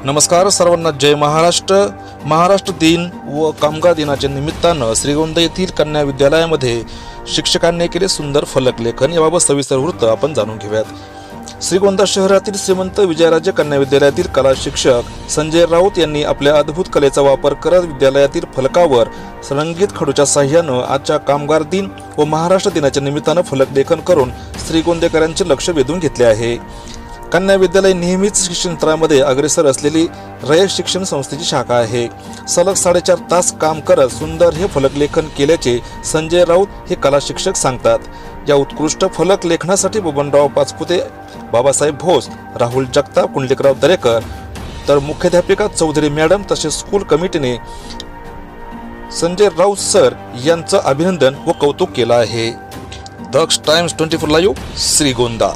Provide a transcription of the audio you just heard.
नमस्कार सर्वांना, जय महाराष्ट्र. महाराष्ट्र दिन व कामगार दिनाच्या निमित्तानं श्रीगोंदा येथील कन्या विद्यालयामध्ये शिक्षकांनी केले सुंदर फलकलेखन. याबाबत सविस्तर वृत्त आपण जाणून घेऊयात. श्रीगोंदा शहरातील श्रीमंत विजयराजे कन्या विद्यालयातील कला शिक्षक संजय राऊत यांनी आपल्या अद्भुत कलेचा वापर करत विद्यालयातील फलकावर रंगीत खडूच्या साह्यानं आजच्या कामगार दिन व महाराष्ट्र दिनाच्या निमित्तानं फलकलेखन करून श्रीगोंदेकरांचे लक्ष वेधून घेतले आहे. कन्या विद्यालय नेहमीच शिक्षण क्षेत्रामध्ये अग्रेसर असलेली रयत शिक्षण संस्थेची शाखा आहे. सलग 4.5 तास काम करत सुंदर हे फलकलेखन केल्याचे संजय राऊत हे कला शिक्षक सांगतात. या उत्कृष्ट फलक लेखनासाठी बबनराव पाचपुते, बाबासाहेब भोस, राहुल जगताप, कुंडलिकराव दरेकर तर मुख्याध्यापिका चौधरी मॅडम तसेच स्कूल कमिटीने संजय राऊत सर यांचं अभिनंदन व कौतुक केलं आहे. दक्ष टाइम्स 24 लाईव्ह, श्रीगोंदा.